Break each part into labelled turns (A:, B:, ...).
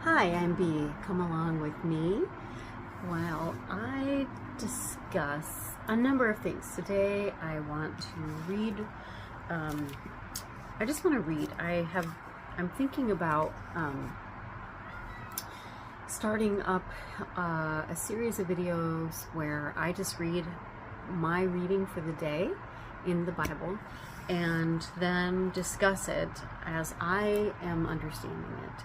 A: Hi, I'm Bee. Come along with me while I discuss a number of things. Today I want to read, I just want to read. I'm thinking about starting up a series of videos where I just read my reading for the day in the Bible and then discuss it as I am understanding it.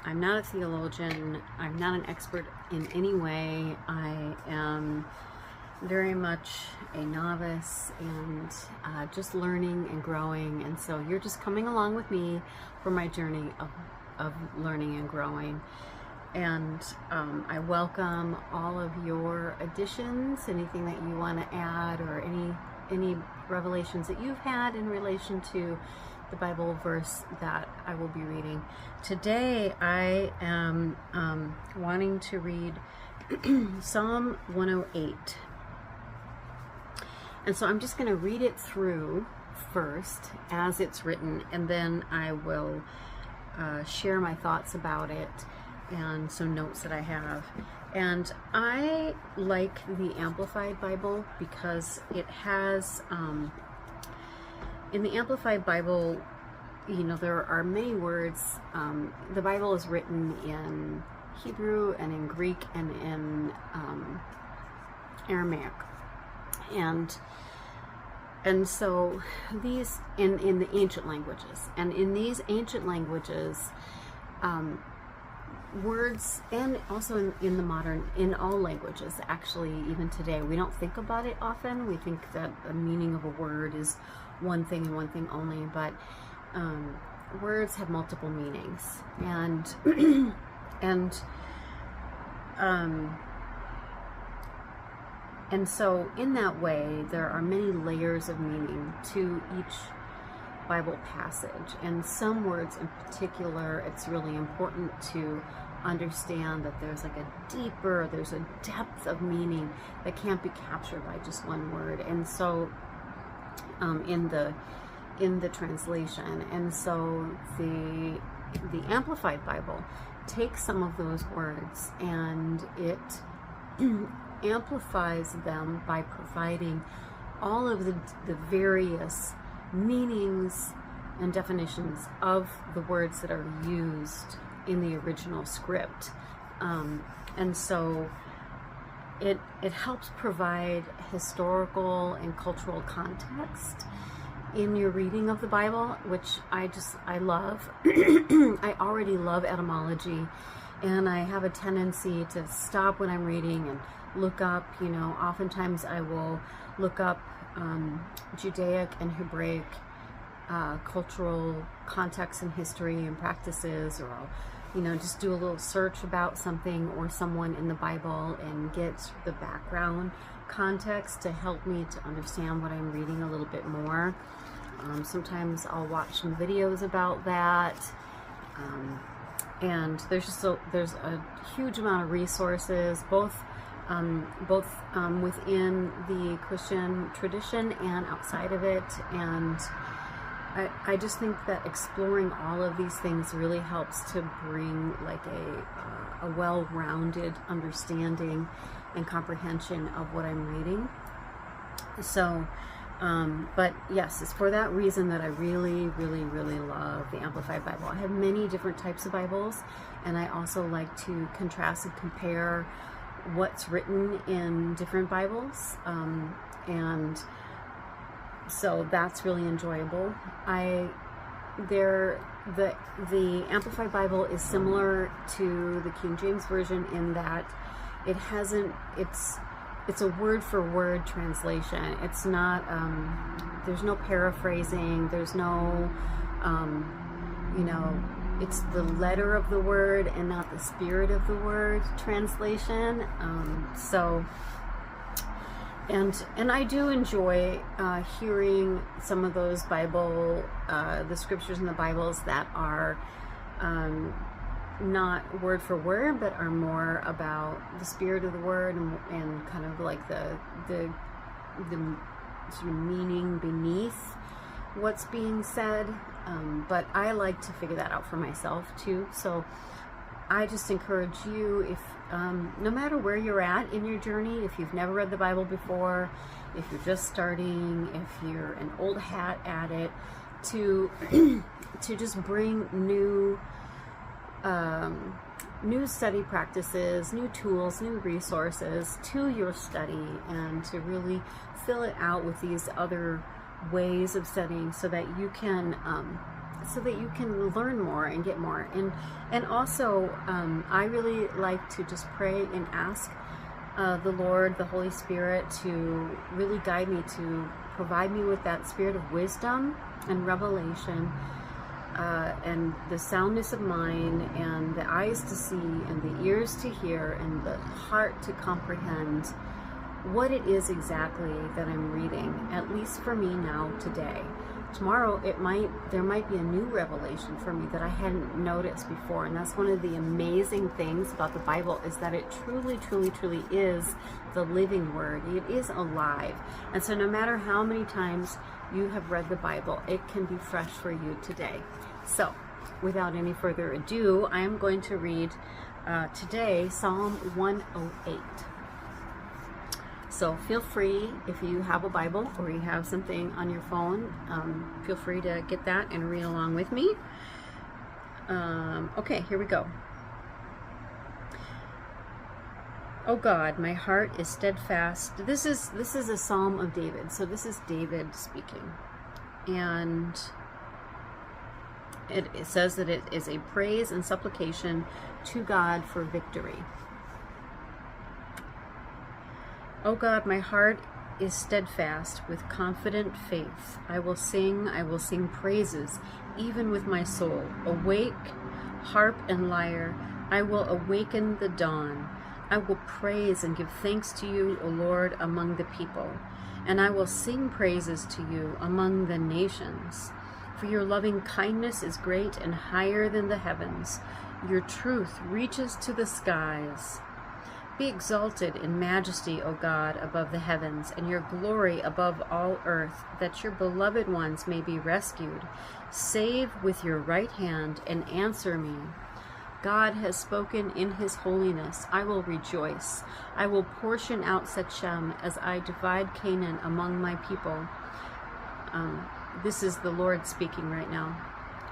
A: I'm not a theologian. I'm not an expert in any way. I am very much a novice and just learning and growing. And so you're just coming along with me for my journey of learning and growing. And I welcome all of your additions, anything that you want to add, or any revelations that you've had in relation to the Bible verse that I will be reading. Today I am wanting to read Psalm 108. And so I'm just going to read it through first as it's written, and then I will share my thoughts about it and some notes that I have. And I like the Amplified Bible because it has in the Amplified Bible, you know, there are many words. The Bible is written in Hebrew and in Greek and in Aramaic, and so these in the ancient languages, and in these ancient languages, words, and also in the modern, in all languages, actually, even today, we don't think about it often. We think that the meaning of a word is one thing and one thing only, but words have multiple meanings, and and so in that way there are many layers of meaning to each Bible passage, and some words in particular, it's really important to understand that there's like there's a depth of meaning that can't be captured by just one word. And so in the translation, and so the Amplified Bible takes some of those words and it amplifies them by providing all of the various meanings and definitions of the words that are used in the original script, and so it helps provide historical and cultural context in your reading of the Bible, which I love. I already love etymology, and I have a tendency to stop when I'm reading and look up, you know, oftentimes I will look up Judaic and Hebraic cultural context and history and practices, or I'll, you know, just do a little search about something or someone in the Bible and get the background context to help me to understand what I'm reading a little bit more. Sometimes I'll watch some videos about that, and there's a huge amount of resources, both within the Christian tradition and outside of it, and I just think that exploring all of these things really helps to bring like a well-rounded understanding and comprehension of what I'm reading. So, but yes, it's for that reason that I really, really, really love the Amplified Bible. I have many different types of Bibles, and I also like to contrast and compare what's written in different Bibles, and so that's really enjoyable. The Amplified Bible is similar to the King James Version in that it hasn't, it's a word for word translation. It's not, there's no paraphrasing, there's no, you know, it's the letter of the word and not the spirit of the word translation. So, and I do enjoy hearing some of those Bible, the scriptures in the Bibles that are not word for word, but are more about the spirit of the word and kind of like the sort of meaning beneath what's being said. But I like to figure that out for myself too. So I just encourage you, if no matter where you're at in your journey, if you've never read the Bible before, if you're just starting, if you're an old hat at it, to to just bring new study practices, new tools, new resources to your study, and to really fill it out with these other ways of studying, so that you can learn more and get more. And also I really like to just pray and ask the Lord, the Holy Spirit, to really guide me, to provide me with that spirit of wisdom and revelation, and the soundness of mind, and the eyes to see, and the ears to hear, and the heart to comprehend what it is exactly that I'm reading, at least for me now today. Tomorrow there might be a new revelation for me that I hadn't noticed before. And that's one of the amazing things about the Bible, is that it truly, truly, truly is the living word. It is alive. And so no matter how many times you have read the Bible, it can be fresh for you today. So without any further ado, I am going to read today Psalm 108. So feel free, if you have a Bible or you have something on your phone, feel free to get that and read along with me. Okay, here we go. Oh God, my heart is steadfast. This is a Psalm of David. So this is David speaking. And it says that it is a praise and supplication to God for victory. O God, my heart is steadfast with confident faith. I will sing praises, even with my soul. Awake, harp and lyre, I will awaken the dawn. I will praise and give thanks to you, O Lord, among the people. And I will sing praises to you among the nations. For your loving kindness is great and higher than the heavens. Your truth reaches to the skies. Be exalted in majesty, O God, above the heavens, and your glory above all earth, that your beloved ones may be rescued. Save with your right hand and answer me. God has spoken in his holiness. I will rejoice. I will portion out Sechem as I divide Canaan among my people. This is the Lord speaking right now.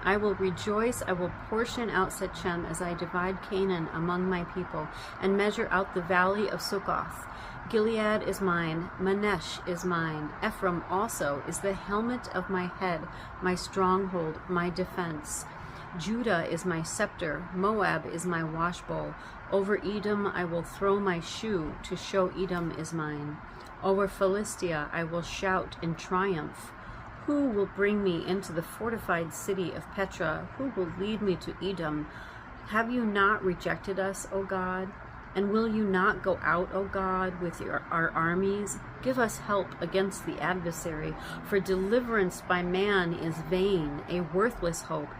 A: I will rejoice, I will portion out Sechem as I divide Canaan among my people, and measure out the valley of Succoth. Gilead is mine, Manasseh is mine, Ephraim also is the helmet of my head, my stronghold, my defense. Judah is my scepter, Moab is my washbowl. Over Edom I will throw my shoe, to show Edom is mine. Over Philistia I will shout in triumph. Who will bring me into the fortified city of Petra? Who will lead me to Edom? Have you not rejected us, O God? And will you not go out, O God, with our armies? Give us help against the adversary, for deliverance by man is vain, a worthless hope.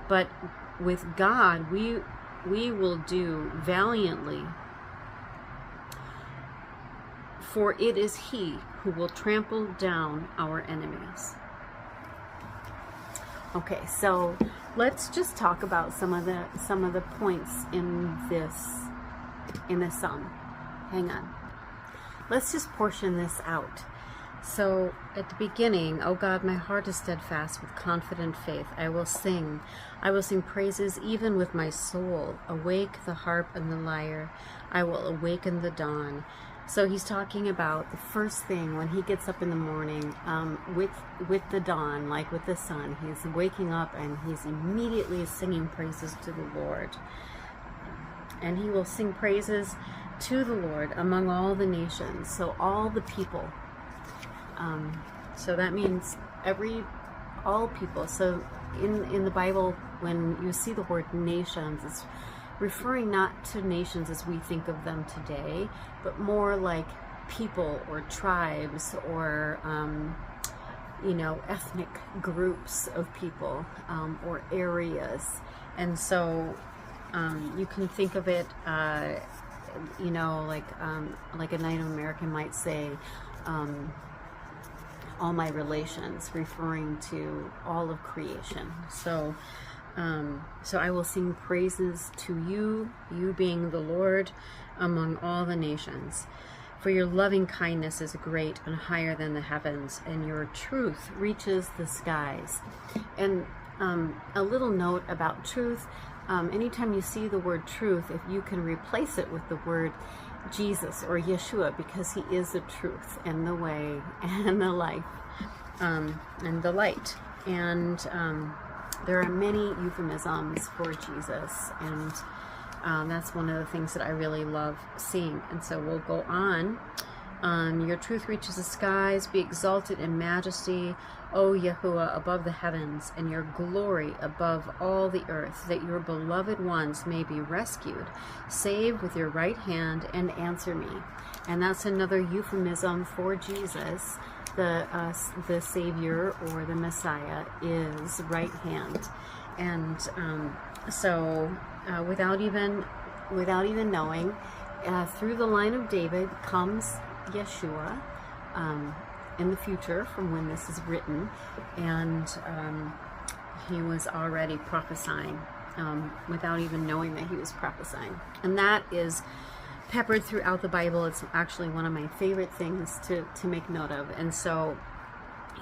A: But with God we will do valiantly, for it is he who will trample down our enemies. Okay, so let's just talk about some of the points in this psalm. Hang on. Let's just portion this out. So at the beginning, O God, my heart is steadfast with confident faith. I will sing praises even with my soul. Awake the harp and the lyre. I will awaken the dawn. So he's talking about the first thing when he gets up in the morning, with the dawn, like with the sun. He's waking up and he's immediately singing praises to the Lord. And he will sing praises to the Lord among all the nations. So all the people. So that means all people. So in the Bible, when you see the word nations, it's referring not to nations as we think of them today, but more like people or tribes or ethnic groups of people, or areas. And so you can think of it like a Native American might say, all my relations, referring to all of creation. So I will sing praises to you, you being the Lord among all the nations. For your loving kindness is great and higher than the heavens, and your truth reaches the skies. And a little note about truth, anytime you see the word truth, if you can replace it with the word Jesus or Yeshua, because he is the truth and the way and the life and the light. And there are many euphemisms for Jesus, and that's one of the things that I really love seeing. And so we'll go on. Your truth reaches the skies, be exalted in majesty, O Yahuwah, above the heavens, and your glory above all the earth, that your beloved ones may be rescued. Save with your right hand and answer me. And that's another euphemism for Jesus. The Savior or the Messiah is right hand. And so without even knowing, through the line of David comes Yeshua in the future from when this is written, and he was already prophesying without even knowing that he was prophesying. And that is peppered throughout the Bible. It's actually one of my favorite things to make note of. And so,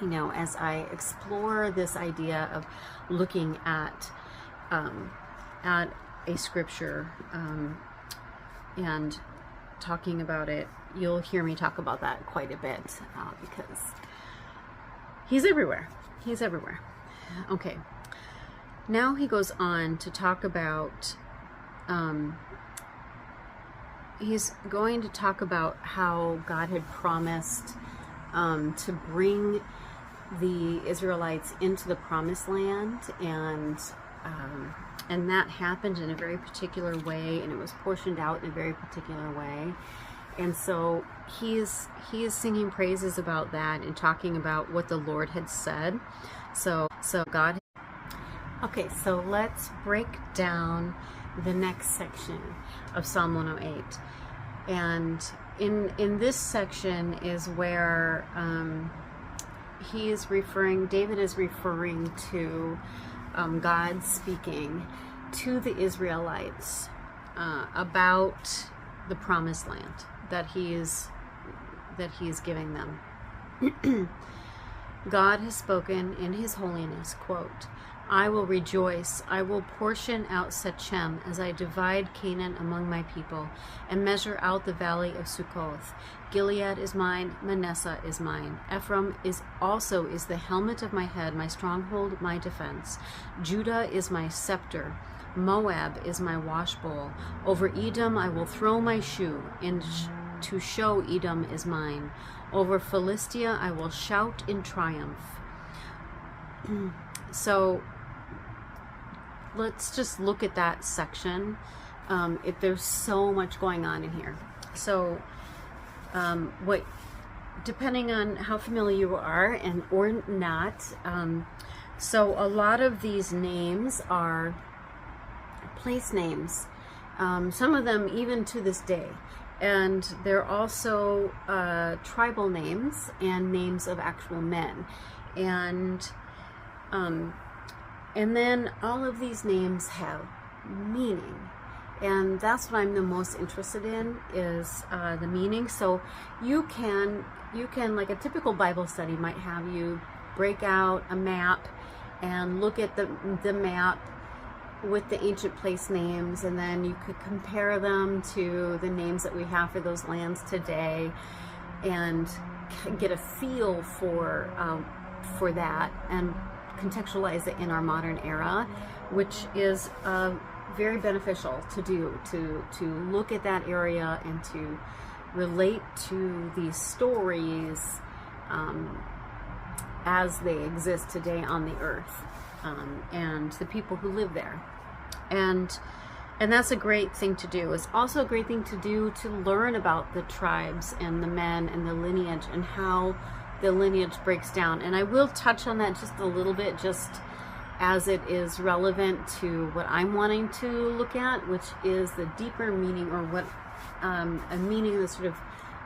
A: you know, as I explore this idea of looking at a scripture and talking about it, you'll hear me talk about that quite a bit because he's everywhere. He's everywhere. Okay. Now he goes on to talk about, he's going to talk about how God had promised to bring the Israelites into the promised land, and that happened in a very particular way, and it was portioned out in a very particular way. And so he is singing praises about that and talking about what the Lord had said. So God. Okay, so let's break down the next section of Psalm 108. And in this section is where David is referring to God speaking to the Israelites about the promised land that he is giving them. God has spoken in his holiness, quote, I will rejoice, I will portion out Sechem as I divide Canaan among my people and measure out the valley of Succoth. Gilead is mine, Manasseh is mine. Ephraim also is the helmet of my head, my stronghold, my defense. Judah is my scepter. Moab is my washbowl. Over Edom I will throw my shoe, and to show Edom is mine. Over Philistia I will shout in triumph. So let's just look at that section. There's so much going on in here. So depending on how familiar you are or not, so a lot of these names are place names, some of them even to this day, and they're also tribal names and names of actual men, and then all of these names have meaning, and that's what I'm the most interested in, is the meaning. So you can, like a typical Bible study might have you break out a map and look at the map with the ancient place names, and then you could compare them to the names that we have for those lands today and get a feel for that and contextualize it in our modern era, which is very beneficial to do, to look at that area and to relate to these stories as they exist today on the earth, and the people who live there. And that's a great thing to do. It's also a great thing to do to learn about the tribes and the men and the lineage and how the lineage breaks down. And I will touch on that just a little bit, just as it is relevant to what I'm wanting to look at, which is the deeper meaning, or what a meaning that sort of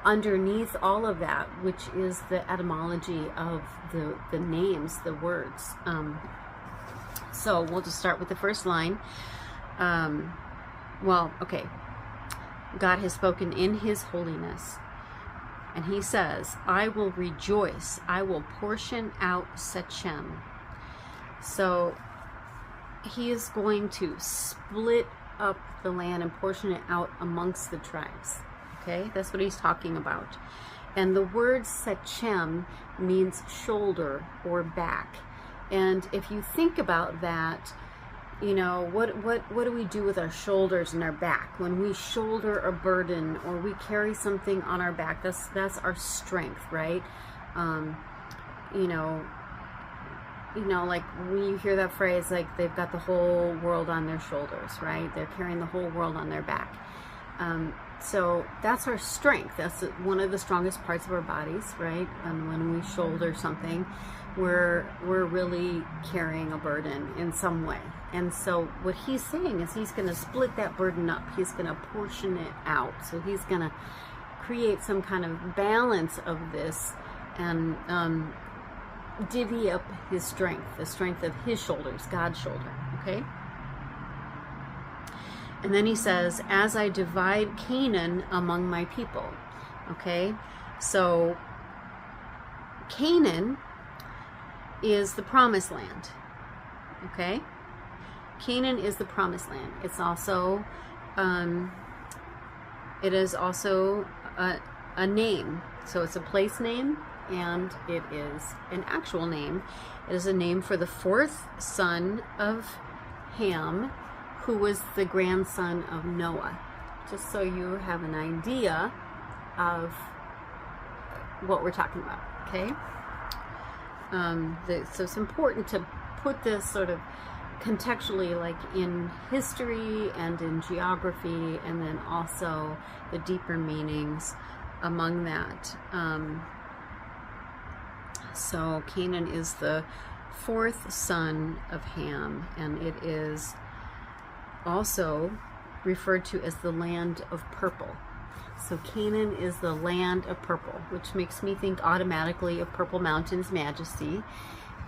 A: underneath all of that, which is the etymology of the names, the words. So we'll just start with the first line. Well, okay. God has spoken in his holiness. And he says, I will rejoice. I will portion out Sechem. So he is going to split up the land and portion it out amongst the tribes. Okay, that's what he's talking about. And the word Sechem means shoulder or back. And if you think about that, you know, what do we do with our shoulders and our back? When we shoulder a burden or we carry something on our back, that's our strength, right? You know, like when you hear that phrase, like they've got the whole world on their shoulders, right? They're carrying the whole world on their back. So that's our strength. That's one of the strongest parts of our bodies, right? And when we shoulder something, we're really carrying a burden in some way. And so what he's saying is he's going to split that burden up. He's going to portion it out. So he's going to create some kind of balance of this and divvy up his strength, the strength of his shoulders, God's shoulder, okay? And then he says, as I divide Canaan among my people, okay? So Canaan is the promised land, okay? Canaan is the promised land. It's also, it is also a name. So it's a place name, and it is an actual name. It is a name for the fourth son of Ham, who was the grandson of Noah. Just so you have an idea of what we're talking about, okay? So it's important to put this sort of contextually, like in history and in geography, and then also the deeper meanings among that. So Canaan is the fourth son of Ham, and it is also referred to as the land of purple. So Canaan is the land of purple, which makes me think automatically of Purple Mountain's Majesty.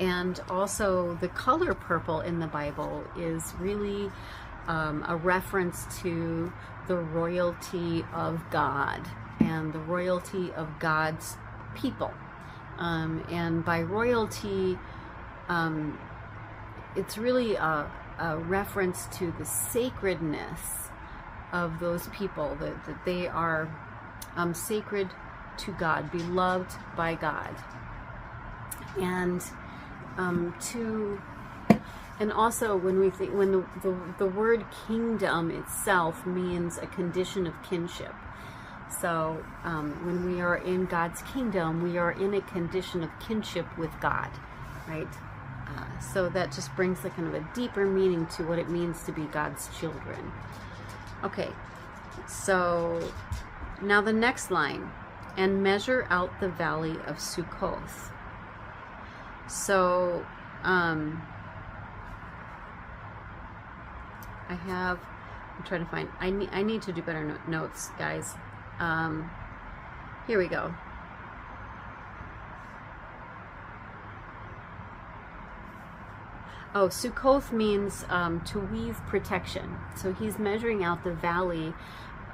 A: And also the color purple in the Bible is really a reference to the royalty of God and the royalty of God's people. And by royalty, it's really a reference to the sacredness of those people, that they are sacred to God, beloved by God. And also when we think, when the word kingdom itself means a condition of kinship. So when we are in God's kingdom, we are in a condition of kinship with God, right? So that just brings like kind of a deeper meaning to what it means to be God's children. Okay, so now the next line, and measure out the valley of Succoth. So I'm trying to find, I need to do better notes, guys. Here we go. Oh, Succoth means to weave protection. So he's measuring out the valley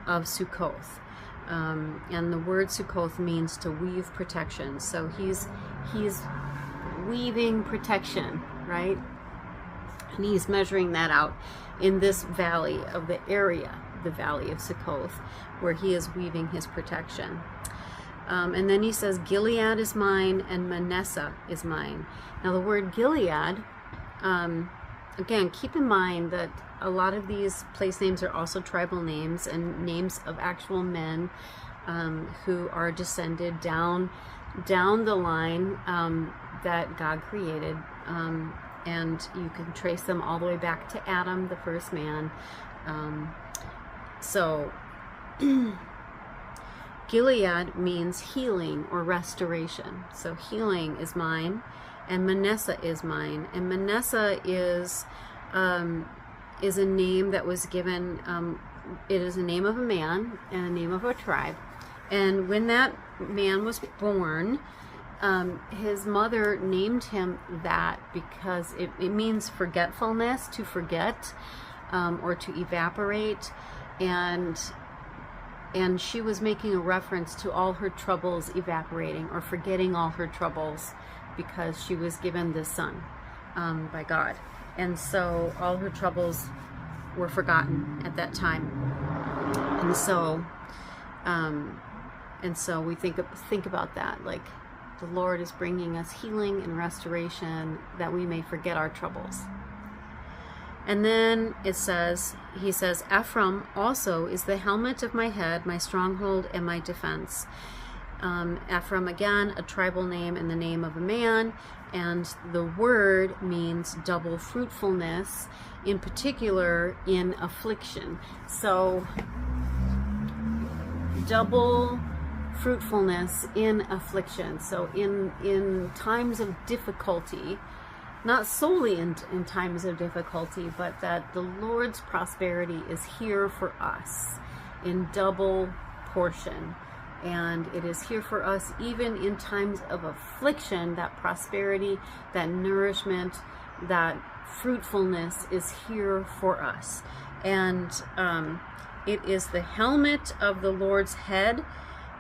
A: of Succoth. And the word Succoth means to weave protection. So he's weaving protection, right? And he's measuring that out in this valley of the area, the valley of Succoth, where he is weaving his protection. And then he says, Gilead is mine and Manasseh is mine. Now the word Gilead, again, keep in mind that a lot of these place names are also tribal names and names of actual men who are descended down the line that God created. And you can trace them all the way back to Adam, the first man. So Gilead means healing or restoration. So healing is mine, and Manasseh is mine. And Manasseh is a name that was given. It is a name of a man and a name of a tribe, And when that man was born, his mother named him that because it means forgetfulness, to forget, or to evaporate. And she was making a reference to all her troubles evaporating, or forgetting all her troubles, because she was given this son by God. And so all her troubles were forgotten at that time. And so we think about that, like the Lord is bringing us healing and restoration that we may forget our troubles. And then he says, Ephraim also is the helmet of my head, my stronghold and my defense. Ephraim, again, a tribal name and the name of a man, and the word means double fruitfulness, in particular in affliction. So double fruitfulness in affliction. So in times of difficulty, not solely in times of difficulty, but that the Lord's prosperity is here for us in double portion. And it is here for us even in times of affliction. That prosperity, that nourishment, that fruitfulness is here for us. And it is the helmet of the Lord's head,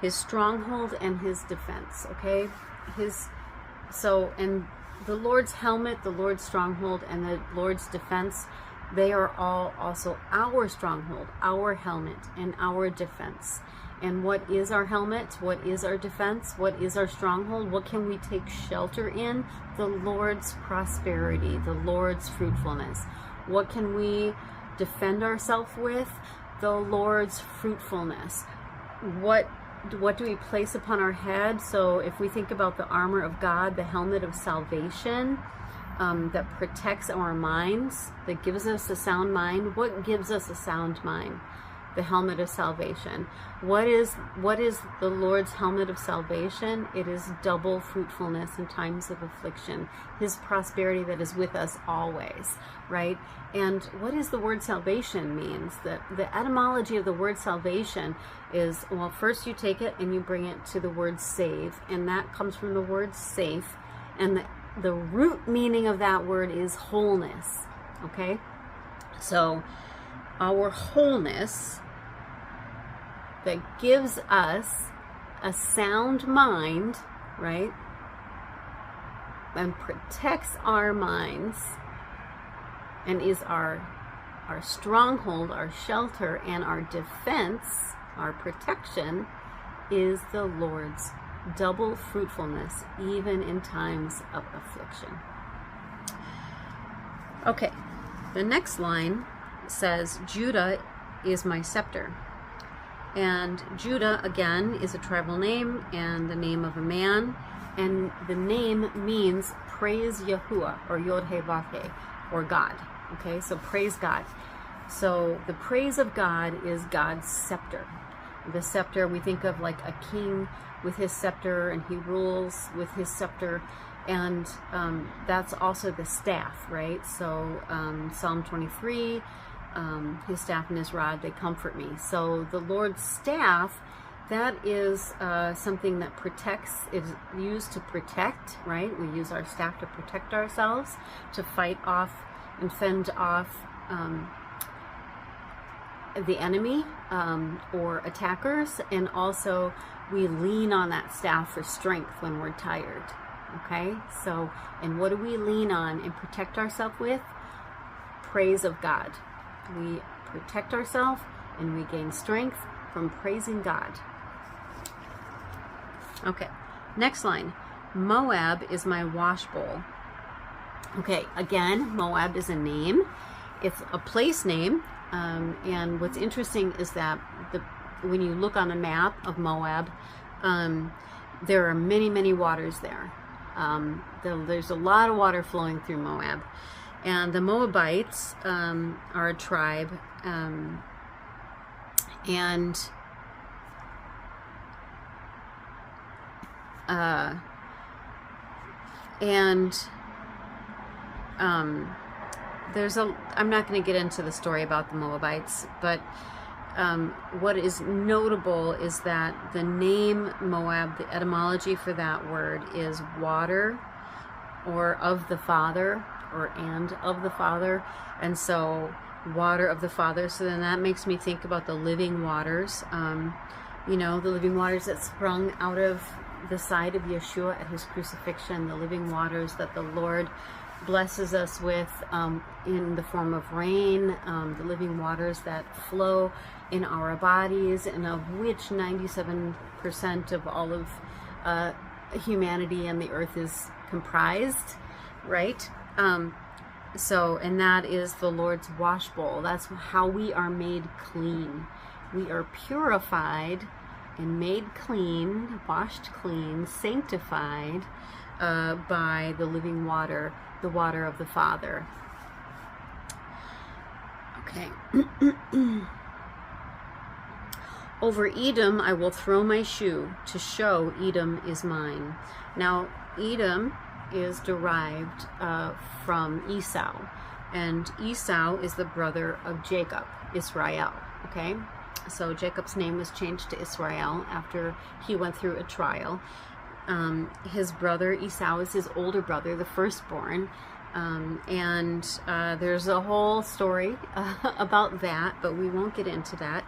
A: his stronghold and his defense. Okay, and the Lord's helmet, the Lord's stronghold, and the Lord's defense, they are all also our stronghold, our helmet, and our defense. And what is our helmet? What is our defense? What is our stronghold? What can we take shelter in? The Lord's prosperity, the Lord's fruitfulness. What can we defend ourselves with? The Lord's fruitfulness. What do we place upon our head? So if we think about the armor of God, the helmet of salvation, that protects our minds, that gives us a sound mind. What gives us a sound mind? The helmet of salvation. What is the Lord's helmet of salvation? It is double fruitfulness in times of affliction. His prosperity that is with us always, right? And what does the word salvation means? The etymology of the word salvation is, well, first you take it and you bring it to the word save, and that comes from the word safe, and the root meaning of that word is wholeness. Okay, so our wholeness that gives us a sound mind, right, and protects our minds, and is our stronghold, our shelter, and our defense, our protection, is the Lord's double fruitfulness, even in times of affliction. Okay, the next line says, Judah is my scepter. And Judah, again, is a tribal name and the name of a man. And the name means praise Yahuwah, or Yod-Heh-Vav-Heh, or God. Okay, so praise God. So the praise of God is God's scepter. The scepter, we think of like a king with his scepter, and he rules with his scepter. And that's also the staff, right? So Psalm 23, his staff and his rod, they comfort me. So the Lord's staff, that is something that protects, is used to protect, right? We use our staff to protect ourselves, to fight off and fend off the enemy or attackers. And also we lean on that staff for strength when we're tired. Okay, so, and what do we lean on and protect ourselves with? Praise of God. We protect ourselves and we gain strength from praising God. Okay, next line. Moab is my wash bowl. Okay, again, Moab is a name. It's a place name. And what's interesting is that when you look on a map of Moab, there are many, many waters there. There's a lot of water flowing through Moab. And the Moabites are a tribe, I'm not going to get into the story about the Moabites, but what is notable is that the name Moab, the etymology for that word is water, or of the Father, or and of the Father. And so water of the Father. So then that makes me think about the living waters, you know, the living waters that sprung out of the side of Yeshua at his crucifixion, the living waters that the Lord blesses us with in the form of rain, the living waters that flow in our bodies, and of which 97% of all of humanity and the earth is comprised, right? So, and that is the Lord's wash bowl. That's how we are made clean. We are purified and made clean, washed clean, sanctified by the living water, the water of the Father. Okay. Over Edom I will throw my shoe to show Edom is mine. Now, Edom is derived from Esau, and Esau is the brother of Jacob, Israel. Okay, so Jacob's name was changed to Israel after he went through a trial. His brother Esau is his older brother, the firstborn, and there's a whole story about that, but we won't get into that.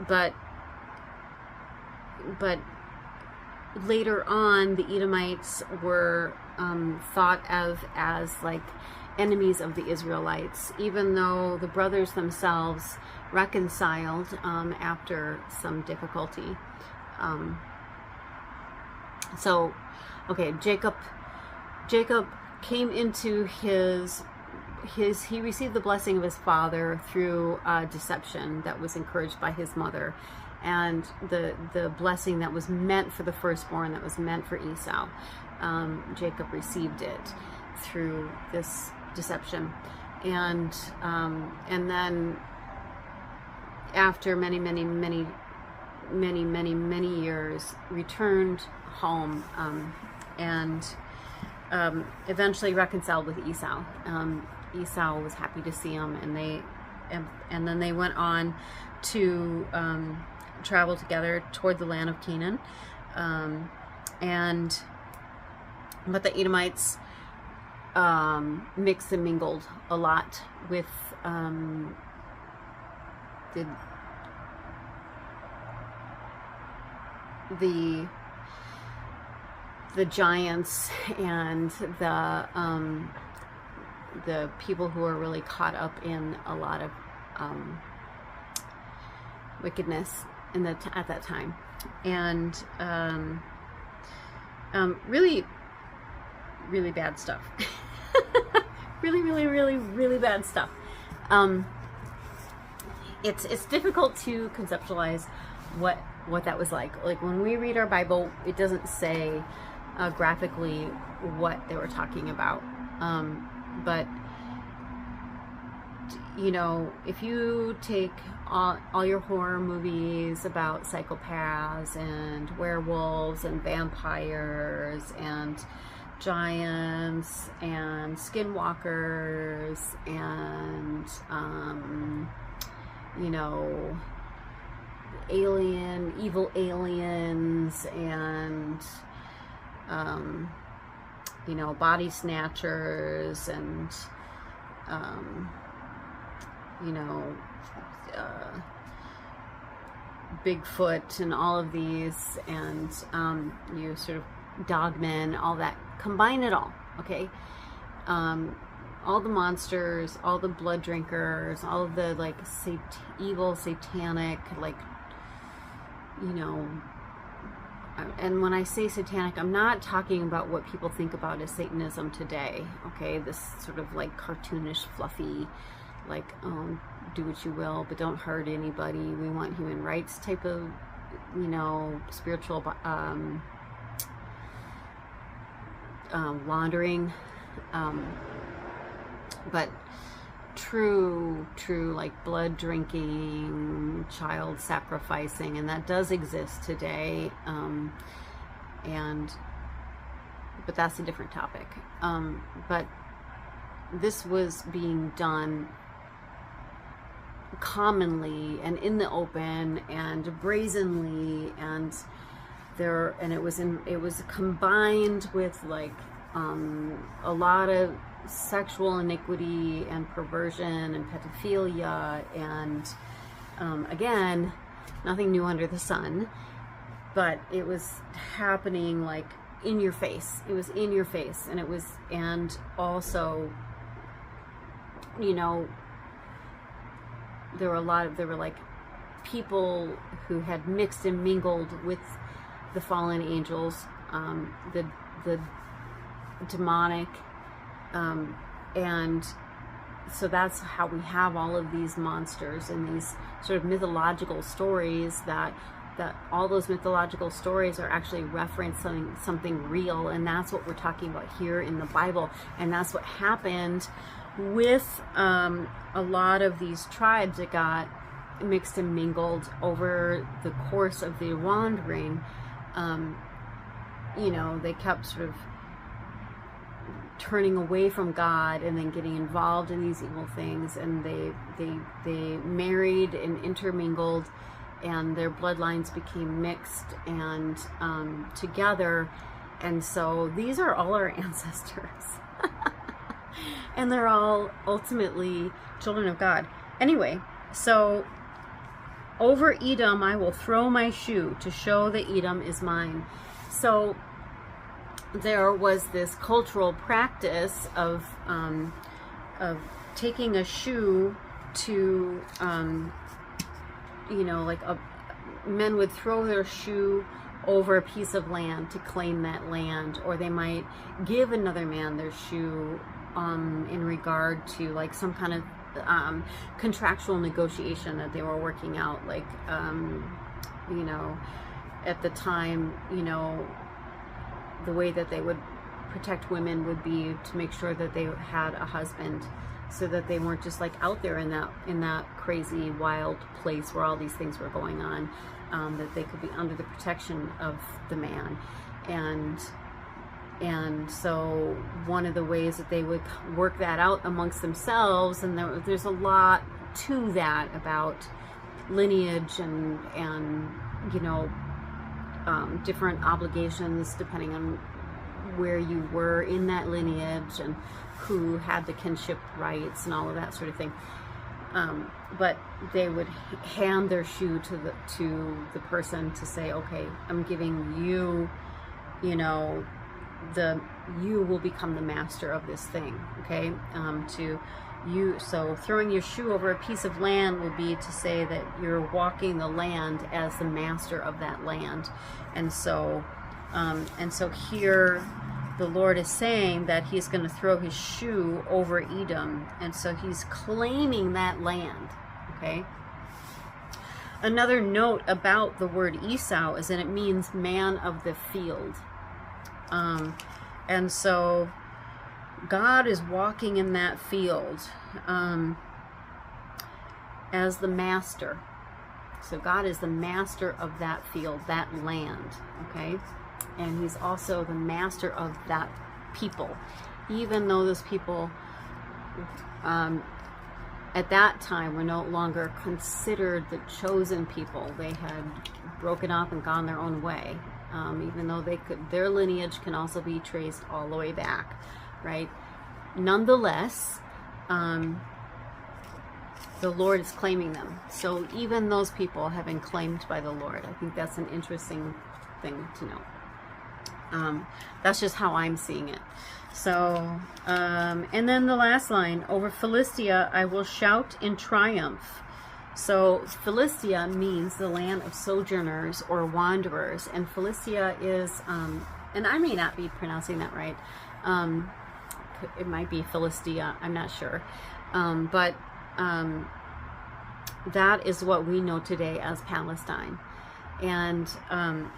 A: But later on, the Edomites were thought of as like enemies of the Israelites, even though the brothers themselves reconciled after some difficulty. So, okay, Jacob came into he received the blessing of his father through deception that was encouraged by his mother, and the blessing that was meant for the firstborn, that was meant for Esau, Jacob received it through this deception, and then after many years returned home, and eventually reconciled with Esau. Esau was happy to see him, and then they went on to travel together toward the land of Canaan, but the Edomites mixed and mingled a lot with the giants and the people who are really caught up in a lot of wickedness at that time, and really bad stuff. really bad stuff. It's difficult to conceptualize what that was like. Like when we read our Bible, it doesn't say graphically what they were talking about. But you know, if you take all your horror movies about psychopaths and werewolves and vampires and giants and skinwalkers and you know, evil aliens and you know, body snatchers and you know, Bigfoot and all of these, and you sort of dogmen, all that, combine it all, okay? All the monsters, all the blood drinkers, all of the like evil, satanic, like, you know, and when I say satanic, I'm not talking about what people think about as Satanism today, okay? This sort of like cartoonish, fluffy, like, do what you will, but don't hurt anybody. We want human rights type of, you know, spiritual laundering. But true like blood drinking, child sacrificing, and that does exist today, but that's a different topic. But this was being done commonly and in the open and brazenly, and it was combined with like a lot of sexual iniquity and perversion and pedophilia, and again, nothing new under the sun, but it was happening like in your face. It was in your face, and also, you know, there were like people who had mixed and mingled with the fallen angels, the demonic, and so that's how we have all of these monsters and these sort of mythological stories, that all those mythological stories are actually referencing something real, and that's what we're talking about here in the Bible. And that's what happened with a lot of these tribes that got mixed and mingled over the course of the wandering. You know, they kept sort of turning away from God and then getting involved in these evil things, and they married and intermingled, and their bloodlines became mixed and together. And so these are all our ancestors. And they're all ultimately children of God. Anyway, so over Edom I will throw my shoe to show that Edom is mine. So there was this cultural practice of taking a shoe to, you know, like men would throw their shoe over a piece of land to claim that land, or they might give another man their shoe in regard to like some kind of contractual negotiation that they were working out. Like, you know, at the time, you know, the way that they would protect women would be to make sure that they had a husband, so that they weren't just like out there in that crazy wild place where all these things were going on, that they could be under the protection of the man. And so one of the ways that they would work that out amongst themselves, and there's a lot to that about lineage and you know, different obligations depending on where you were in that lineage and who had the kinship rights and all of that sort of thing. But they would hand their shoe to the person to say, okay, I'm giving you, you know, you will become the master of this thing. Okay, so throwing your shoe over a piece of land will be to say that you're walking the land as the master of that land. And so here the Lord is saying that he's going to throw his shoe over Edom, and so he's claiming that land. Okay. Another note about the word Esau is that it means man of the field. And so God is walking in that field as the master. So God is the master of that field, that land, okay? And he's also the master of that people. Even though those people at that time were no longer considered the chosen people. They had broken up and gone their own way. Even though their lineage can also be traced all the way back, right? Nonetheless, the Lord is claiming them. So even those people have been claimed by the Lord. I think that's an interesting thing to know. That's just how I'm seeing it. So, and then the last line, over Philistia I will shout in triumph. So Philistia means the land of sojourners or wanderers, and Philistia is, and I may not be pronouncing that right. It might be Philistia, I'm not sure. But that is what we know today as Palestine. And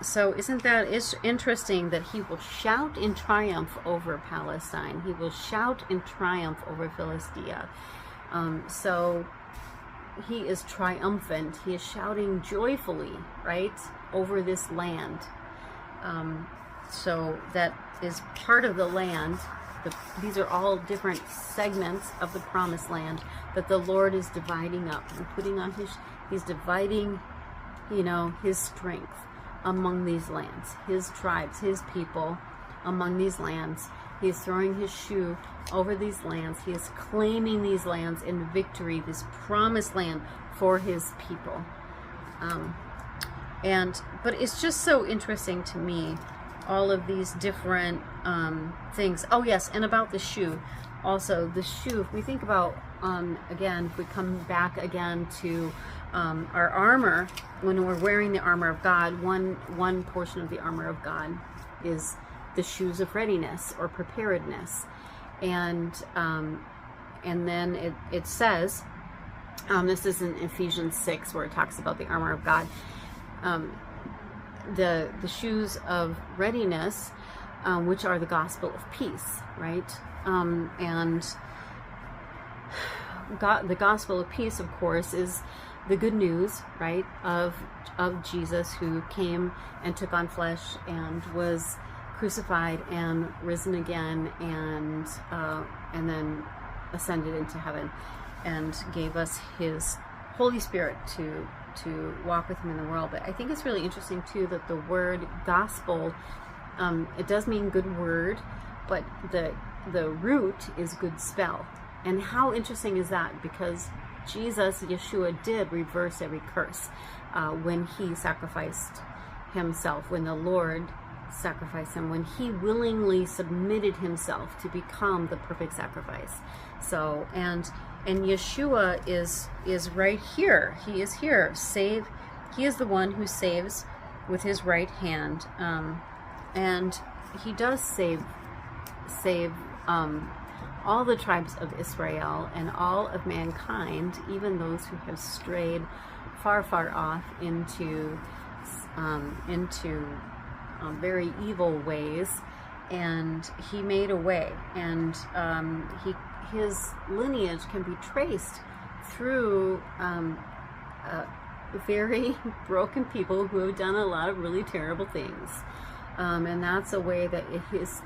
A: so isn't that interesting that he will shout in triumph over Palestine? He will shout in triumph over Philistia. So he is triumphant. He is shouting joyfully, right, over this land. So that is part of the land these are all different segments of the promised land that the Lord is dividing up and putting on he's dividing, you know, his strength among these lands, his tribes, his people among these lands. He is throwing his shoe over these lands. He is claiming these lands in victory, this promised land for his people. But it's just so interesting to me, all of these different things. Oh yes, and about the shoe. Also, the shoe, if we think about, again, if we come back again to our armor, when we're wearing the armor of God, one portion of the armor of God is the shoes of readiness or preparedness. And then it says, this is in Ephesians 6 where it talks about the armor of God. The shoes of readiness, which are the gospel of peace, right? And the gospel of peace, of course, is the good news, right, of Jesus, who came and took on flesh and was crucified and risen again, and then ascended into heaven, and gave us his Holy Spirit to walk with him in the world. But I think it's really interesting too that the word gospel, it does mean good word, but the root is good spell. And how interesting is that? Because Jesus, Yeshua, did reverse every curse when he sacrificed himself, when the Lord sacrificed him, when he willingly submitted himself to become the perfect sacrifice. So, and Yeshua is right here. He is here. He is the one who saves with his right hand, and he does save all the tribes of Israel and all of mankind, even those who have strayed far off into very evil ways. And he made a way, and his lineage can be traced through very broken people who have done a lot of really terrible things, and that's a way that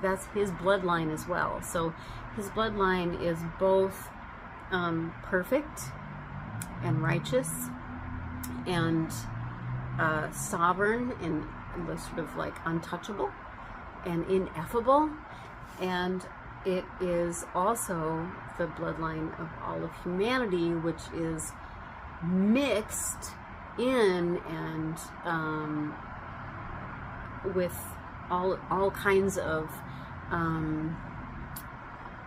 A: that's his bloodline as well. So his bloodline is both perfect and righteous and sovereign and sort of like untouchable and ineffable, and it is also the bloodline of all of humanity, which is mixed in and with all kinds of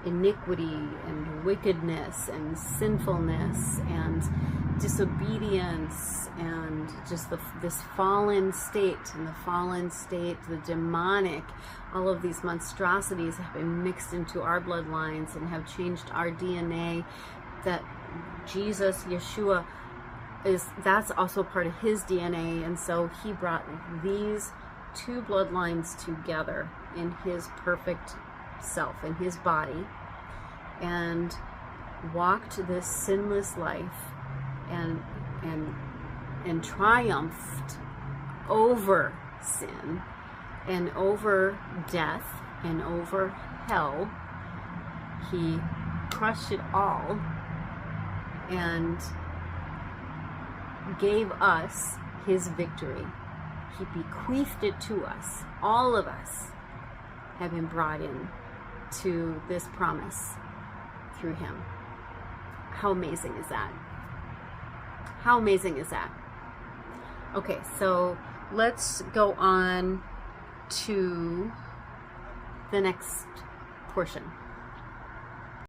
A: iniquity and wickedness and sinfulness and disobedience and just this fallen state, the demonic, all of these monstrosities have been mixed into our bloodlines and have changed our DNA. That Jesus, Yeshua, that's also part of his DNA, and so he brought these two bloodlines together in his perfect self, in his body, and walked this sinless life and triumphed over sin and over death and over hell. He crushed it all and gave us his victory. He bequeathed it to us. All of us have been brought in to this promise through him. How amazing is that? How amazing is that? Okay, so let's go on to the next portion.